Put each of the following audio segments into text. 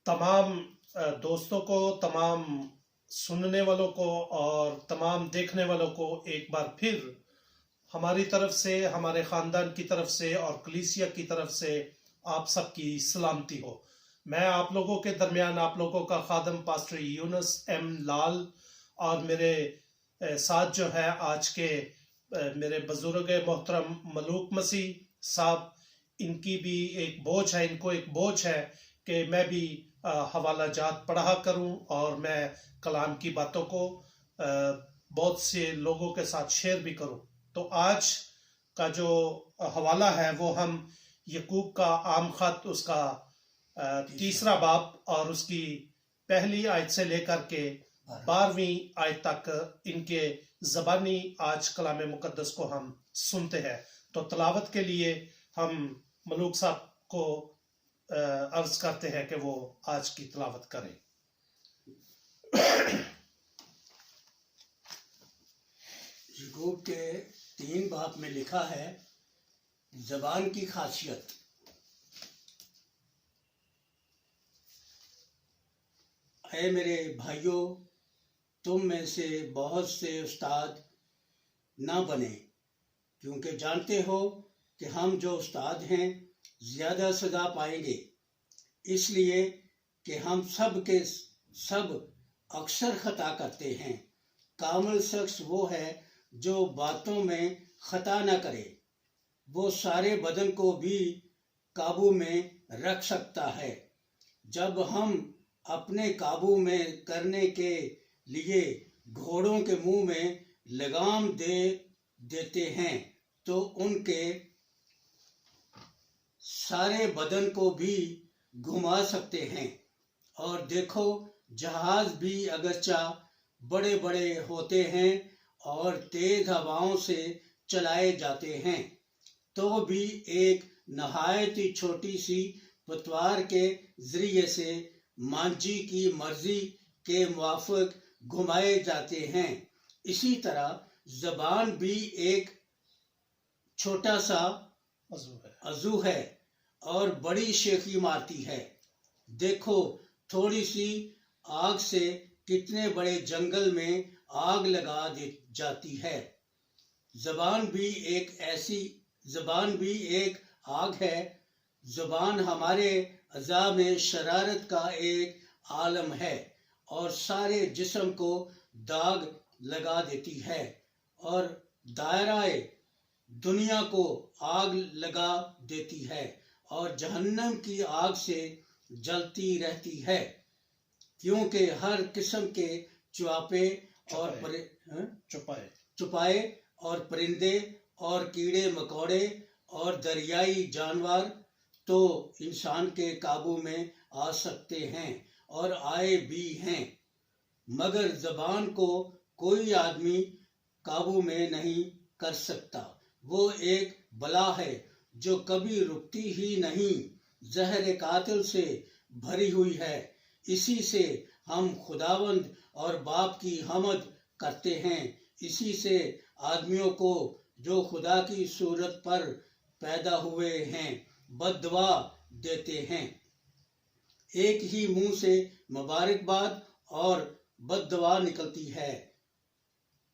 तमाम दोस्तों को, तमाम सुनने वालों को और तमाम देखने वालों को एक बार फिर हमारी तरफ से, हमारे ख़ानदान की तरफ से और कलीसिया की तरफ से आप सबकी सलामती हो। मैं आप लोगों के दरमियान आप लोगों का खादम पास्टर यूनुस एम लाल और मेरे साथ जो है आज के मेरे बुजुर्ग मोहतरम मलूक मसीह साहब, इनकी भी एक बोझ है, इनको एक बोझ है कि मैं भी हवाला जात पढ़ा करूं और मैं कलाम की बातों को बहुत से लोगों के साथ शेयर भी करूं। तो आज का जो हवाला है वो हम यकूब का आम खत, उसका तीसरा बाब और उसकी पहली आयत से लेकर के 12वीं आयत तक इनके ज़बानी आज कलाम मुकद्दस को हम सुनते हैं। तो तलावत के लिए हम मलूक साहब को अर्ज करते हैं कि वो आज की तलावत करें। यकूब के 3 बाब में लिखा है, ज़बान की खासियत। ऐ मेरे भाइयों, तुम में से बहुत से उस्ताद ना बने, क्योंकि जानते हो कि हम जो उस्ताद हैं ज़्यादा सज़ा पाएंगे, इसलिए कि हम सब के सब अक्सर खता करते हैं। कामिल शख्स वो है जो बातों में खता न करे, वो सारे बदन को भी काबू में रख सकता है। जब हम अपने काबू में करने के लिए घोड़ों के मुंह में लगाम दे देते हैं तो उनके सारे बदन को भी घुमा सकते हैं। और देखो, जहाज भी अगरचा बड़े बड़े होते हैं और तेज हवाओं से चलाए जाते हैं, तो भी एक नहायत ही छोटी सी पतवार के जरिए से मांझी की मर्जी के मुवाफिक घुमाए जाते हैं। इसी तरह ज़बान भी एक छोटा सा अज़ू है और बड़ी शेखी मारती है। देखो, थोड़ी सी आग से कितने बड़े जंगल में आग लगा दी जाती है। ज़बान भी एक आग है। ज़बान हमारे अज़ा में शरारत का एक आलम है और सारे जिस्म को दाग लगा देती है और दायराए दुनिया को आग लगा देती है और जहन्नम की आग से जलती रहती है, क्योंकि हर किस्म के चुपाए और परिंदे और कीड़े मकोड़े और दरियाई जानवर तो इंसान के काबू में आ सकते हैं और आए भी हैं, मगर ज़बान को कोई आदमी काबू में नहीं कर सकता। वो एक बला है जो कभी रुकती ही नहीं, जहर कातिल से भरी हुई है। इसी से हम खुदावंद और बाप की हमद करते हैं, इसी से आदमियों को जो खुदा की सूरत पर पैदा हुए हैं बद्दुआ देते हैं। एक ही मुंह से मुबारकबाद और बद्दुआ निकलती है।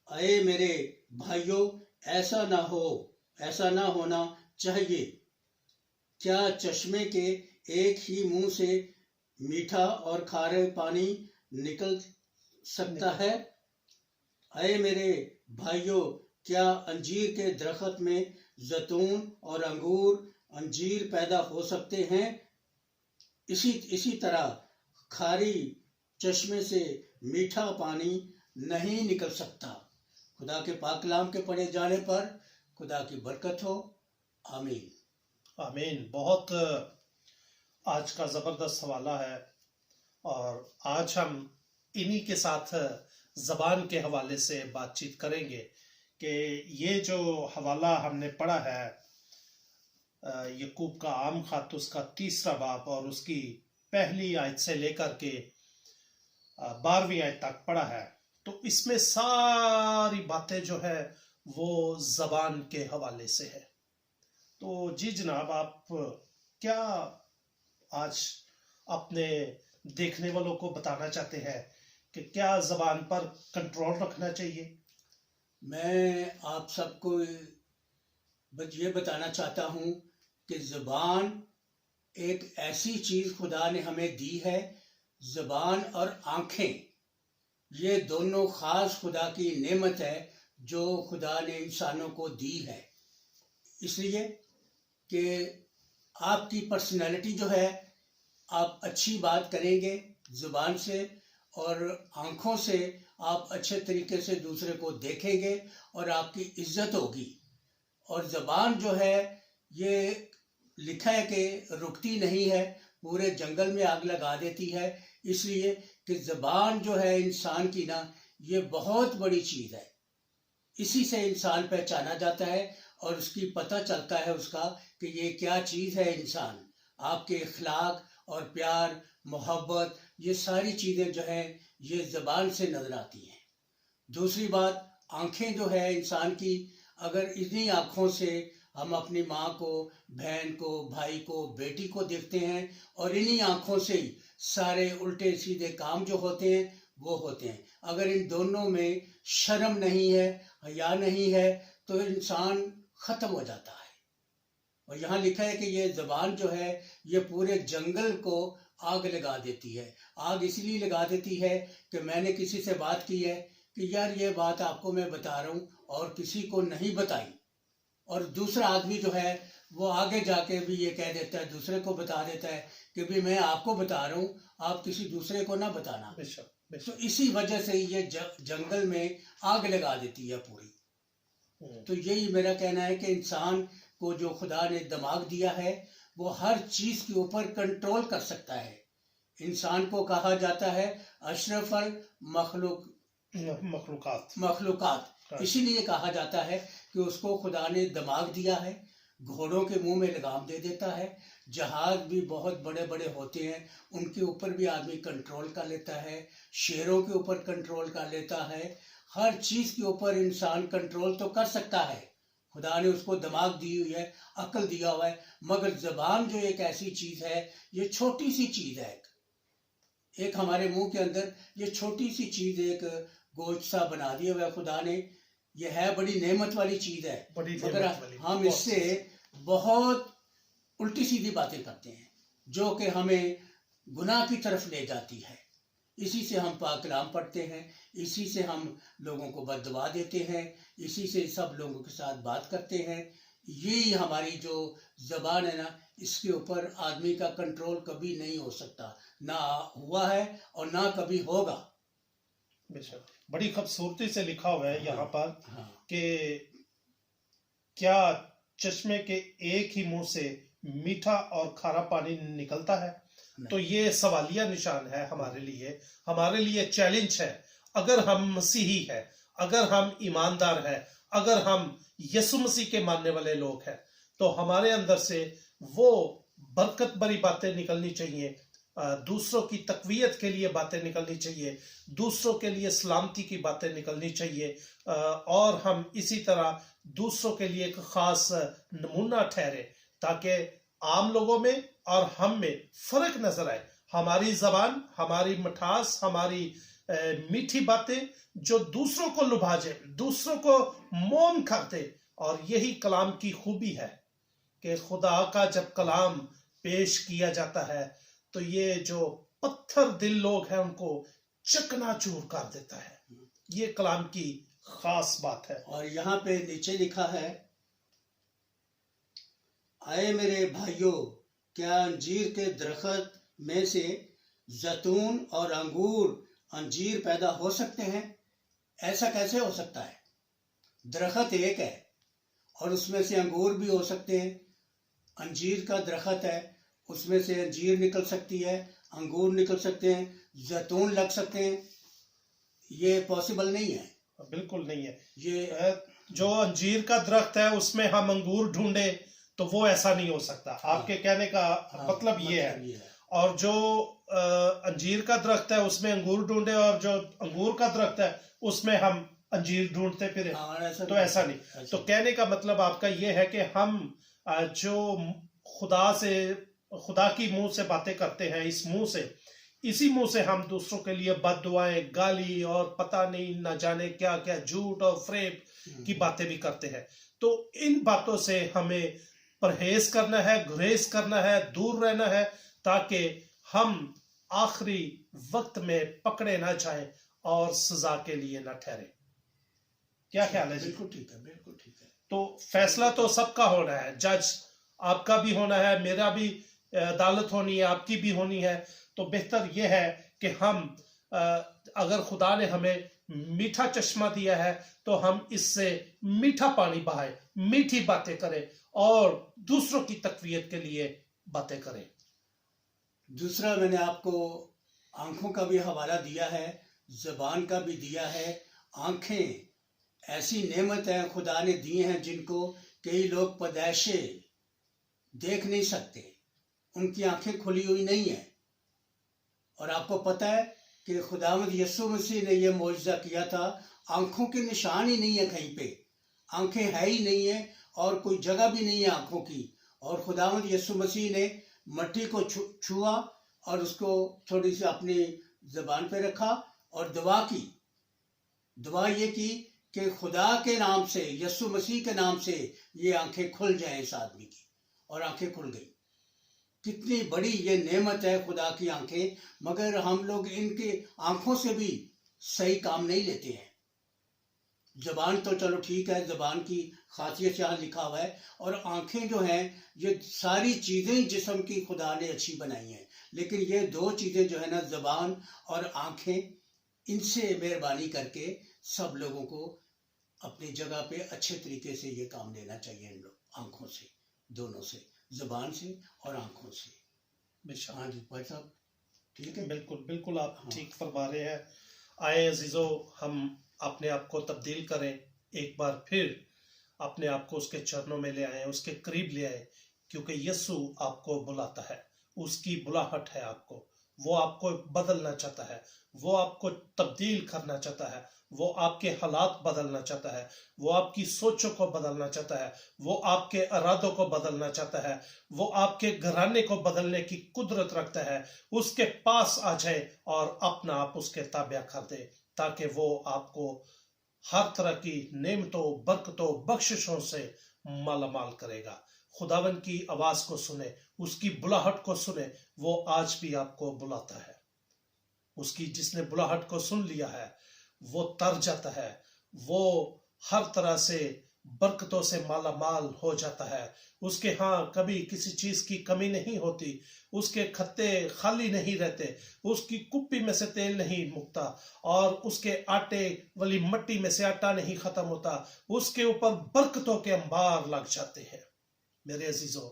ऐ मेरे भाइयों, ऐसा ना होना चाहिए। क्या चश्मे के एक ही मुंह से मीठा और खारे पानी निकल सकता है? ऐ मेरे भाइयों, क्या अंजीर के दरख्त में जैतून और अंजीर पैदा हो सकते हैं? इसी तरह खारी चश्मे से मीठा पानी नहीं निकल सकता। खुदा के पाक कलाम के पढ़े जाने पर खुदा की बरकत हो। आमीन। आमीन। बहुत आज का ज़बरदस्त हवाला है और आज हम इन्हीं के साथ ज़बान के हवाले से बातचीत करेंगे कि ये जो हवाला हमने पढ़ा है यकूब का आम खत, उसका 3रा बाब और उसकी पहली आयत से लेकर के 12वीं आयत तक पढ़ा है, तो इसमें सारी बातें जो है वो ज़बान के हवाले से है। तो जी जनाब, आप क्या आज अपने دیکھنے والوں کو بتانا چاہتے ہیں کہ کیا زبان پر کنٹرول رکھنا چاہیے؟ میں آپ سب کو یہ بتانا چاہتا ہوں کہ زبان ایک ایسی چیز خدا نے ہمیں دی ہے. زبان اور آنکھیں یہ دونوں خاص خدا کی نعمت ہے جو خدا نے انسانوں کو دی ہے. اس لیے کہ آپ کی پرسنالٹی جو ہے، آپ اچھی بات کریں گے زبان سے، اور آنکھوں سے آپ اچھے طریقے سے دوسرے کو دیکھیں گے اور آپ کی عزت ہوگی. اور زبان جو ہے یہ لکھا ہے کہ رکتی نہیں ہے، پورے جنگل میں آگ لگا دیتی ہے. اس لیے کہ زبان جو ہے انسان کی نا، یہ بہت بڑی چیز ہے. اسی سے انسان پہچانا جاتا ہے اور اس کی پتہ چلتا ہے اس کا کہ یہ کیا چیز ہے انسان. آپ کے اخلاق اور پیار محبت یہ ساری چیزیں جو ہیں یہ زبان سے نظر آتی ہیں. دوسری بات، آنکھیں جو ہے انسان کی، اگر انہی آنکھوں سے ہم اپنی ماں کو، بہن کو، بھائی کو، بیٹی کو دیکھتے ہیں، اور انہی آنکھوں سے ہی سارے الٹے سیدھے کام جو ہوتے ہیں وہ ہوتے ہیں. اگر ان دونوں میں شرم نہیں ہے، حیا نہیں ہے، تو انسان ختم ہو جاتا ہے. اور یہاں لکھا ہے کہ یہ زبان جو ہے یہ پورے جنگل کو آگ لگا دیتی ہے. آگ اس لیے لگا دیتی ہے کہ میں نے کسی سے بات کی ہے کہ یار یہ بات آپ کو میں بتا رہا ہوں اور کسی کو نہیں بتائی، اور دوسرا آدمی جو ہے وہ آگے جا کے بھی یہ کہہ دیتا ہے، دوسرے کو بتا دیتا ہے کہ بھی میں آپ کو بتا رہا ہوں، آپ کسی دوسرے کو نہ بتانا. بے شک، بے تو شک. اسی وجہ سے یہ جنگل میں آگ لگا دیتی ہے پوری. تو یہی میرا کہنا ہے کہ انسان کو جو خدا نے دماغ دیا ہے وہ ہر چیز کے اوپر کنٹرول کر سکتا ہے. انسان کو کہا جاتا ہے اشرف مخلوقات. اسی لیے کہا جاتا ہے کہ اس کو خدا نے دماغ دیا ہے. گھوڑوں کے منہ میں لگام دے دیتا ہے. جہاز بھی بہت بڑے بڑے ہوتے ہیں، ان کے اوپر بھی آدمی کنٹرول کر لیتا ہے. شیروں کے اوپر کنٹرول کر لیتا ہے. ہر چیز کے اوپر انسان کنٹرول تو کر سکتا ہے. خدا نے اس کو دماغ دی ہوئی ہے، عقل دیا ہوا ہے. مگر زبان جو ایک ایسی چیز ہے، یہ چھوٹی سی چیز ہے. ایک ہمارے منہ کے اندر یہ چھوٹی سی چیز ایک گوشت سا بنا دیا ہوا ہے خدا نے. یہ ہے بڑی نعمت والی چیز ہے، مگر ہم اس سے بہت الٹی سیدھی باتیں کرتے ہیں جو کہ ہمیں گناہ کی طرف لے جاتی ہے. اسی سے ہم پاک کلام پڑھتے ہیں، اسی سے ہم لوگوں کو بد دعا دیتے ہیں، اسی سے سب لوگوں کے ساتھ بات کرتے ہیں. یہی ہماری جو زبان ہے نا، اس کے اوپر آدمی کا کنٹرول کبھی نہیں ہو سکتا، نہ ہوا ہے اور نہ کبھی ہوگا. بے شک. بڑی خوبصورتی سے لکھا ہوا ہے یہاں پر کہ کیا چشمے کے ایک ہی منہ سے میٹھا اور کھارا پانی نکلتا ہے؟ تو یہ سوالیہ نشان ہے ہمارے لیے چیلنج ہے. اگر ہم مسیحی ہیں، اگر ہم ایماندار ہیں، اگر ہم یسوع مسیح کے ماننے والے لوگ ہیں، تو ہمارے اندر سے وہ برکت بری باتیں نکلنی چاہیے، دوسروں کی تقویت کے لیے باتیں نکلنی چاہیے، دوسروں کے لیے سلامتی کی باتیں نکلنی چاہیے، اور ہم اسی طرح دوسروں کے لیے ایک خاص نمونہ ٹھہرے تاکہ عام لوگوں میں اور ہم میں فرق نظر آئے. ہماری زبان، ہماری مٹھاس، ہماری میٹھی باتیں جو دوسروں کو لبھا جائے، دوسروں کو موم کر دے. اور یہی کلام کی خوبی ہے کہ خدا کا جب کلام پیش کیا جاتا ہے تو یہ جو پتھر دل لوگ ہیں ان کو چکنا چور کر دیتا ہے. یہ کلام کی خاص بات ہے. اور یہاں پہ نیچے لکھا ہے، اے میرے بھائیوں، کیا انجیر کے درخت میں سے زیتون اور انجیر پیدا ہو سکتے ہیں؟ ایسا کیسے ہو سکتا ہے؟ درخت ایک ہے اور اس میں سے انگور بھی ہو سکتے ہیں. انجیر کا درخت ہے، اس میں سے انجیر نکل سکتی ہے، انگور نکل سکتے ہیں، زیتون لگ سکتے ہیں. یہ پاسبل نہیں ہے. بالکل نہیں ہے. یہ جو انجیر کا درخت ہے اس میں ہم انگور ڈھونڈے تو وہ ایسا نہیں ہو سکتا. آپ کے کہنے کا مطلب یہ ہے. اور جو انجیر کا درخت ہے اس میں انگور ڈھونڈے اور جو انگور کا درخت ہے اس میں ہم انجیر ڈھونڈتے پھرے تو ایسا نہیں. تو کہنے کا مطلب آپ کا یہ ہے کہ ہم جو خدا کی منہ سے باتیں کرتے ہیں، اس منہ سے، इसी मुंह से हम दूसरों के लिए बद दुआएं, गाली और पता नहीं न जाने क्या क्या झूठ और फ्रेब की बातें भी करते हैं। तो इन बातों से हमें परहेज करना है, गुरेज करना है, दूर रहना है, ताकि हम आखिरी वक्त में पकड़े ना जाएं और सजा के लिए ना ठहरे। क्या ख्याल है जी? बिल्कुल ठीक है, बिल्कुल ठीक है। तो फैसला तो सबका होना है, जज आपका भी होना है, मेरा भी अदालत होनी है, आपकी भी होनी है। तो बेहतर यह है कि हम अगर खुदा ने हमें मीठा चश्मा दिया है तो हम इससे मीठा पानी बहाएं, मीठी बातें करें और दूसरों की तकवीयत के लिए बातें करें। दूसरा, मैंने आपको आंखों का भी हवाला दिया है, जबान का भी दिया है। आंखें ऐसी नेमत है खुदा ने दी हैं जिनको कई लोग पैदाइशे देख नहीं सकते, उनकी आंखें खुली हुई नहीं है। और आपको पता है कि खुदावंद यीशु मसीह ने यह मौजज़ा किया था, आंखों के निशान ही नहीं है कहीं पे, आंखें है ही नहीं है और कोई जगह भी नहीं है आंखों की। और खुदावंद यीशु मसीह ने मट्टी को छुआ और उसको थोड़ी सी अपनी जबान पे रखा और दुआ की। दुआ ये की कि खुदा के नाम से, यीशु मसीह के नाम से ये आंखें खुल जाएं इस आदमी की, और आंखें खुल गई। कितनी बड़ी ये नेमत है खुदा की आंखें, मगर हम लोग इनके आंखों से भी सही काम नहीं लेते हैं। जबान तो चलो ठीक है, जबान की खासियत यहाँ लिखा हुआ है, और आंखें जो हैं ये सारी चीजें जिस्म की खुदा ने अच्छी बनाई हैं, लेकिन ये दो चीजें जो है ना, जबान और आंखें, इनसे मेहरबानी करके सब लोगों को अपनी जगह पे अच्छे तरीके से ये काम लेना चाहिए। इन लोग आंखों से, दोनों से, जबान से और आंखों से। बेशक। हाँ जी भाई साहब, ठीक है। बिल्कुल बिल्कुल आप हाँ। ठीक फरमा रहे हैं। आए अजीजो, हम अपने आप को तब्दील करें, एक बार फिर अपने आप को उसके चरणों में ले आए, उसके करीब ले आए, क्योंकि यीशु आपको बुलाता है, उसकी बुलाहट है आपको। वो आपको बदलना चाहता है, वो आपको तब्दील करना चाहता है, वो आपके हालात बदलना चाहता है, वो आपकी सोचों को बदलना चाहता है, वो आपके इरादों को बदलना चाहता है, वो आपके घराने को बदलने की कुदरत रखता है। उसके पास आ जाए और अपना आप उसके ताबिया कर दे, ताकि वो आपको हर तरह की नेमतों, बरकतों, बख्शिशों से मालामाल करेगा। खुदावन की आवाज को सुने, उसकी बुलाहट को सुने। वो आज भी आपको बुलाता है। उसकी जिसने बुलाहट को सुन लिया है वो तर जाता है, वो हर तरह से बरकतों से मालामाल हो जाता है। उसके यहाँ कभी किसी चीज की कमी नहीं होती, उसके खत्ते खाली नहीं रहते, उसकी कुप्पी में से तेल नहीं मुकता, और उसके आटे वाली मट्टी में से आटा नहीं खत्म होता। उसके ऊपर बरकतों के अंबार लग जाते हैं। मेरे अजीजों,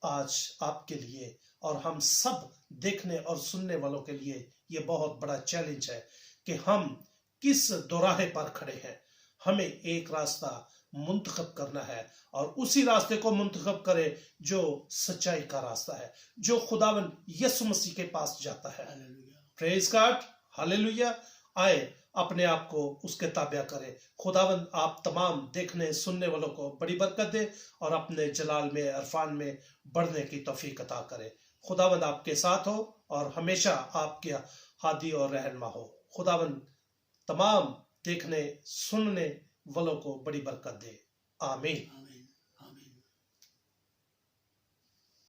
आज आपके लिए और हम सब देखने और सुनने वालों के लिए ये बहुत बड़ा चैलेंज है कि हम किस दोराहे पर खड़े हैं। हमें एक रास्ता मुंतखब करना है, और उसी रास्ते को मुंतखब करें जो सच्चाई का रास्ता है, जो खुदावन यीशु मसीह के पास जाता है। Praise God, hallelujah. आए अपने आप को उसके ताबिया करें। खुदावन आप तमाम देखने सुनने वालों को बड़ी बरकत दे और अपने जलाल में, अरफान में बढ़ने की तौफीक अता करे। खुदावन आपके साथ हो और हमेशा आपके हादी और रहनुमा हो। खुदावन तमाम देखने सुनने वालों को बड़ी बरकत दे। आमीन।